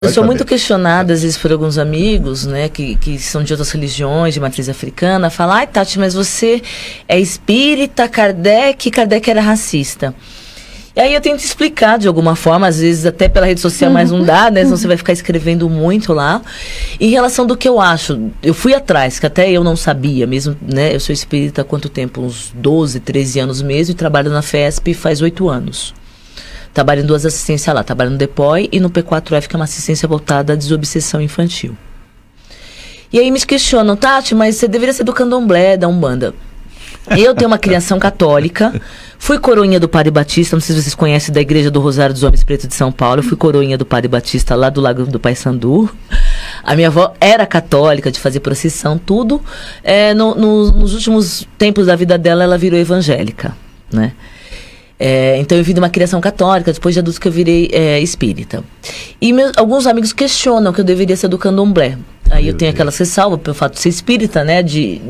Eu sou muito questionada, às vezes, por alguns amigos, né, que são de outras religiões, de matriz africana, falam, ai, Tati, mas você é espírita, Kardec era racista. E aí eu tento explicar de alguma forma, às vezes até pela rede social, mas não dá, né? Senão você vai ficar escrevendo muito lá. Em relação do que eu acho, eu fui atrás, que até eu não sabia mesmo, né? Eu sou espírita há quanto tempo? Uns 12, 13 anos mesmo, e trabalho na FESP faz 8 anos. Trabalho em 2 assistências lá, trabalho no DEPOI e no P4F, que é uma assistência voltada à desobsessão infantil. E aí me questionam, Tati, mas você deveria ser do candomblé, da Umbanda. Eu tenho uma criação católica, fui coroinha do Padre Batista, não sei se vocês conhecem, da Igreja do Rosário dos Homens Pretos de São Paulo, eu fui coroinha do Padre Batista lá do Lago do Paissandu. A minha avó era católica, de fazer procissão, tudo. Nos últimos tempos da vida dela, ela virou evangélica, né? Então eu vim de uma criação católica, depois de adulto que eu virei espírita. E alguns amigos questionam que eu deveria ser do candomblé. Aí eu tenho aquelas ressalvas pelo fato de ser espírita, né? De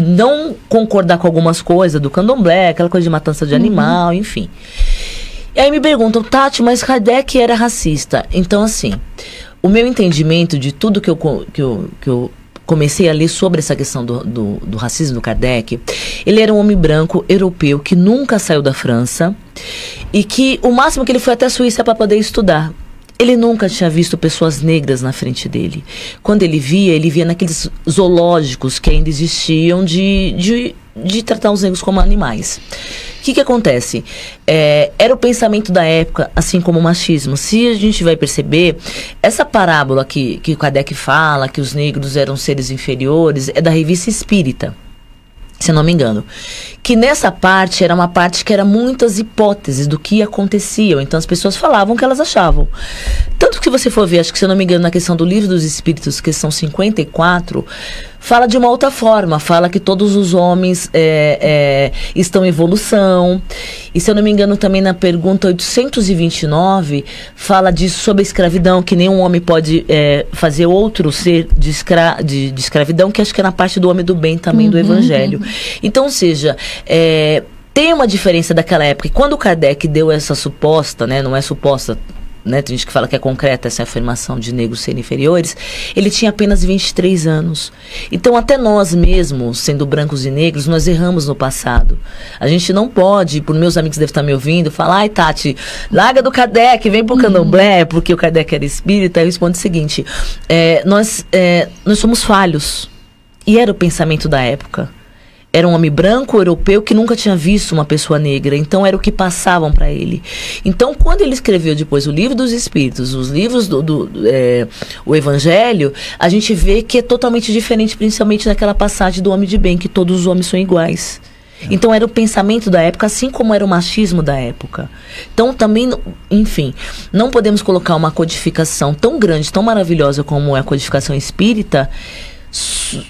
não concordar com algumas coisas do candomblé, aquela coisa de matança de animal, enfim. E aí me perguntam, Tati, mas Kardec era racista. Então, assim, o meu entendimento de tudo que eu comecei a ler sobre essa questão do racismo do Kardec, ele era um homem branco, europeu, que nunca saiu da França e que o máximo que ele foi até a Suíça para poder estudar. Ele nunca tinha visto pessoas negras na frente dele. Quando ele via naqueles zoológicos que ainda existiam de tratar os negros como animais. O que acontece? Era o pensamento da época, assim como o machismo. Se a gente vai perceber, essa parábola que o Kardec fala, que os negros eram seres inferiores, é da Revista Espírita, se eu não me engano. Que nessa parte era uma parte que era muitas hipóteses do que acontecia. Então as pessoas falavam o que elas achavam. Tanto que você for ver, acho que se eu não me engano, na questão do Livro dos Espíritos, questão 54, fala de uma outra forma. Fala que todos os homens estão em evolução. E se eu não me engano, também na pergunta 829, fala sobre a escravidão, que nenhum homem pode fazer outro ser de escravidão, que acho que é na parte do homem do bem também, do Evangelho. Então, ou seja, tem uma diferença daquela época. E quando o Kardec deu essa suposta, né, não é suposta, né, tem gente que fala que é concreta essa afirmação de negros serem inferiores, ele tinha apenas 23 anos. Então, até nós mesmos, sendo brancos e negros, nós erramos no passado. A gente não pode, por meus amigos devem estar me ouvindo, falar, ai, Tati, larga do Kardec, vem pro candomblé, porque o Kardec era espírita. Eu respondo o seguinte, nós somos falhos. E era o pensamento da época. Era um homem branco, europeu, que nunca tinha visto uma pessoa negra. Então, era o que passavam para ele. Então, quando ele escreveu depois o Livro dos Espíritos, os livros o Evangelho, a gente vê que é totalmente diferente, principalmente naquela passagem do homem de bem, que todos os homens são iguais. Então, era o pensamento da época, assim como era o machismo da época. Então, também, enfim, não podemos colocar uma codificação tão grande, tão maravilhosa como é a codificação espírita,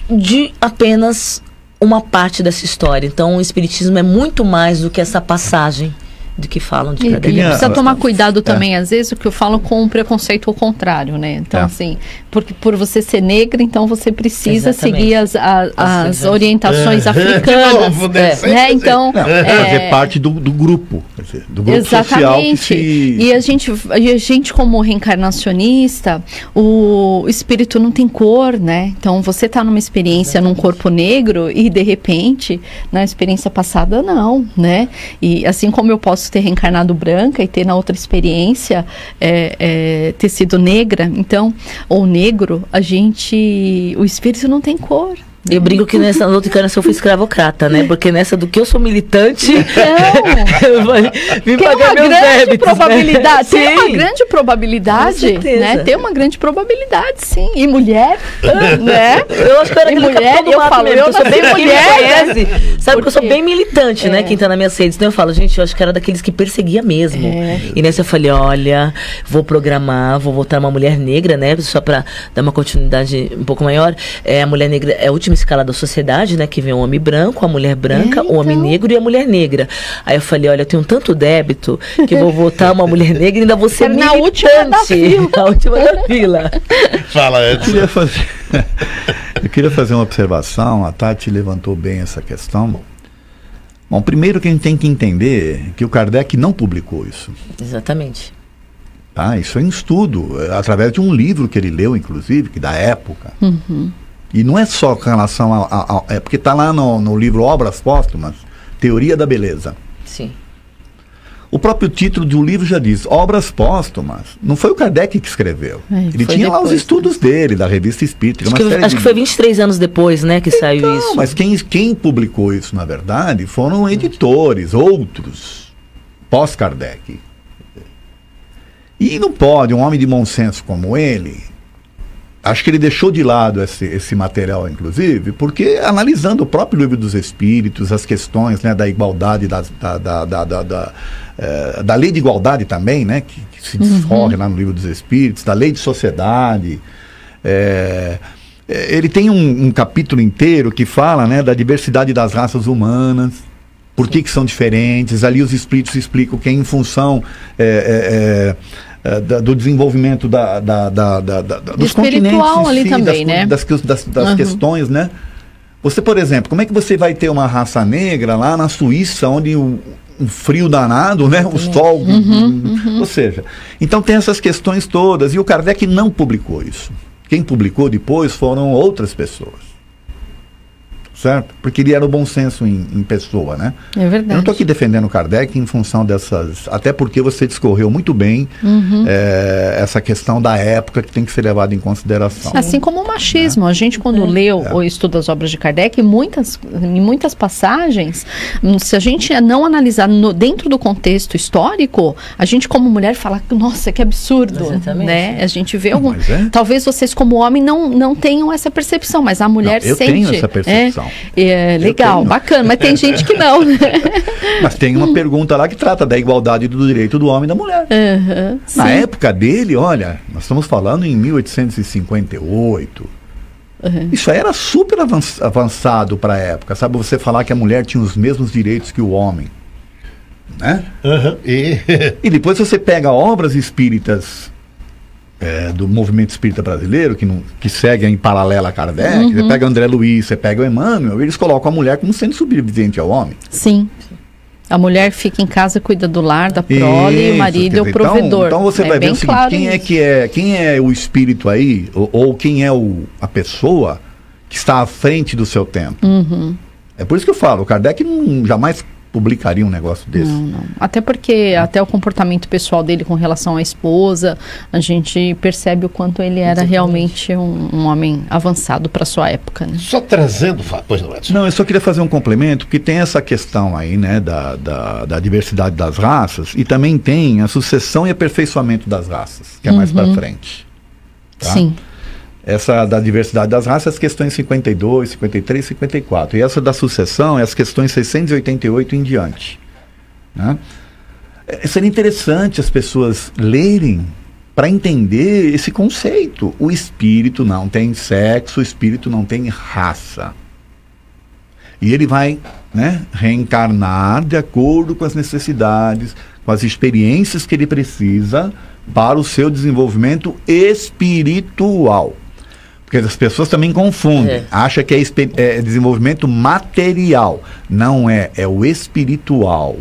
de apenas uma parte dessa história. Então, o espiritismo é muito mais do que essa passagem do que falam de Kardec. E precisa tomar cuidado também, às vezes, o que eu falo com um preconceito ao contrário, né? Então, assim, porque por você ser negra, então você precisa seguir as orientações africanas. Né? Então, fazer parte do grupo. Do grupo social que se... E a gente, como reencarnacionista, o espírito não tem cor, né? Então, você está numa experiência num corpo negro e, de repente, na experiência passada, não, né? E assim como eu posso ter reencarnado branca e ter na outra experiência ter sido negra, então, ou negro, o espírito não tem cor. Eu brinco que nessa outra encarnação eu fui escravocrata, né? Porque nessa do que eu sou militante, vim pagar meus débitos, probabilidade, né? Tem uma grande probabilidade, né? Tem uma grande probabilidade, sim. E mulher, né? Eu acho que eu era mulher, eu falo, eu sou bem mulher, sabe que eu sou bem militante, né? Quem tá nas minhas redes. Então eu falo, gente, eu acho que era daqueles que perseguia mesmo. E nessa eu falei, olha, vou programar, vou voltar uma mulher negra, né? Só pra dar uma continuidade um pouco maior. A mulher negra é a última escala da sociedade, né? Que vem o homem branco, a mulher branca, o homem negro e a mulher negra. Aí eu falei, olha, eu tenho tanto débito que eu vou votar uma mulher negra e ainda vou ser militante. Na última da fila. Fala, Edson. Eu queria fazer uma observação. A Tati levantou bem essa questão. Bom, primeiro que a gente tem que entender que o Kardec não publicou isso. Exatamente. Tá? Isso é em estudo, através de um livro que ele leu, inclusive, que da época. E não é só com relação é porque está lá no livro Obras Póstumas, Teoria da Beleza. Sim. O próprio título do livro já diz, Obras Póstumas. Não foi o Kardec que escreveu. Ele tinha lá os estudos dele, da Revista Espírita. Acho que foi 23 anos depois, né, que saiu isso. Mas quem publicou isso, na verdade, foram editores, outros, pós-Kardec. E não pode, um homem de bom senso como ele, acho que ele deixou de lado esse material, inclusive, porque analisando o próprio Livro dos Espíritos, as questões, né, da igualdade, da lei de igualdade também, né, que se discorre lá no Livro dos Espíritos, da lei de sociedade, ele tem um capítulo inteiro que fala, né, da diversidade das raças humanas, por que são diferentes. Ali os espíritos explicam que é em função do desenvolvimento dos espiritual ali também, né? Das questões, né? Você, por exemplo, como é que você vai ter uma raça negra lá na Suíça, onde um frio danado, né? O sol, ou seja, então tem essas questões todas, e o Kardec não publicou isso. Quem publicou depois foram outras pessoas. Certo? Porque ele era o bom senso em pessoa, né? É verdade. Eu não estou aqui defendendo o Kardec em função dessas... Até porque você discorreu muito bem essa questão da época que tem que ser levada em consideração. Assim como o machismo. A gente, quando leu ou estuda as obras de Kardec, em muitas passagens, se a gente não analisar dentro do contexto histórico, a gente, como mulher, fala, nossa, que absurdo. Né? A gente vê algum... Talvez vocês, como homem, não tenham essa percepção, mas a mulher eu sente... Eu tenho essa percepção. Legal, bacana, mas tem gente que não. Mas tem uma pergunta lá que trata da igualdade do direito do homem e da mulher. Na época dele, olha, nós estamos falando em 1858. Isso aí era super avançado para a época, sabe? Você falar que a mulher tinha os mesmos direitos que o homem, né? E depois você pega obras espíritas do movimento espírita brasileiro, que segue em paralelo a Kardec, você pega André Luiz, você pega o Emmanuel, eles colocam a mulher como sendo subserviente ao homem. Sim. A mulher fica em casa, cuida do lar, da prole, e o marido é o provedor. Então você vai ver o seguinte, claro, quem é o espírito aí, ou quem é a pessoa que está à frente do seu tempo. É por isso que eu falo, o Kardec jamais publicaria um negócio desse. Não. Até porque até o comportamento pessoal dele com relação à esposa, a gente percebe o quanto ele era realmente um homem avançado para sua época, né? Só trazendo... Pois não, Edson. Não, eu só queria fazer um complemento, porque tem essa questão aí, né, da diversidade das raças, e também tem a sucessão e aperfeiçoamento das raças, que é mais para frente. Tá? Sim. Essa da diversidade das raças, as questões 52, 53 e 54. E essa da sucessão é as questões 688 em diante. Né? Seria interessante as pessoas lerem para entender esse conceito. O espírito não tem sexo, o espírito não tem raça. E ele vai, né, reencarnar de acordo com as necessidades, com as experiências que ele precisa para o seu desenvolvimento espiritual. Porque as pessoas também confundem, acham que é desenvolvimento material. Não é o espiritual.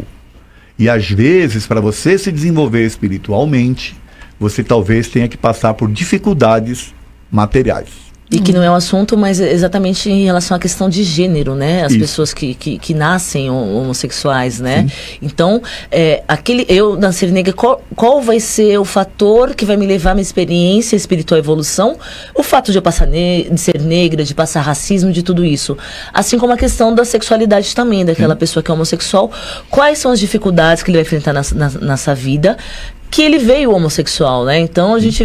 E às vezes, para você se desenvolver espiritualmente, você talvez tenha que passar por dificuldades materiais. E que não é um assunto, mas exatamente em relação à questão de gênero, né? As pessoas que nascem homossexuais, né? Sim. Então, eu, na Ser Negra, qual vai ser o fator que vai me levar à minha experiência espiritual e evolução? O fato de eu passar de ser negra, de passar racismo, de tudo isso. Assim como a questão da sexualidade também, daquela pessoa que é homossexual. Quais são as dificuldades que ele vai enfrentar nessa vida? Que ele veio homossexual, né? Então a gente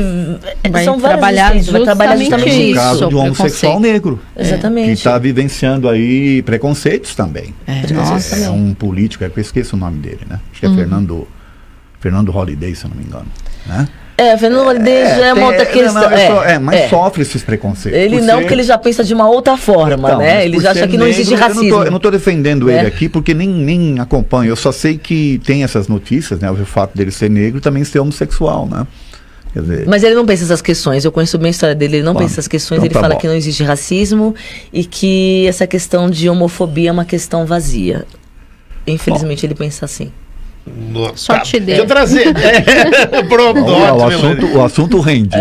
vai são trabalhar justamente isso. No caso do homossexual negro, exatamente, que está vivenciando aí preconceitos também. Nossa, é um político, eu esqueço o nome dele, né? Acho que é Fernando Holliday, se eu não me engano, né? Fernando Holliday já é uma outra questão. Mas sofre esses preconceitos. Ele porque ele já pensa de uma outra forma, então, né? Ele já acha que não existe racismo. Eu não estou defendendo ele aqui porque nem acompanho. Eu só sei que tem essas notícias, né? O fato dele ser negro e também ser homossexual, né? Quer dizer, mas ele não pensa essas questões. Eu conheço bem a história dele. Ele não pensa essas questões. Então, ele fala que não existe racismo e que essa questão de homofobia é uma questão vazia. Infelizmente ele pensa assim. Sorte dele. Deixa eu trazer. Pronto, Olha, ótimo. o assunto rende.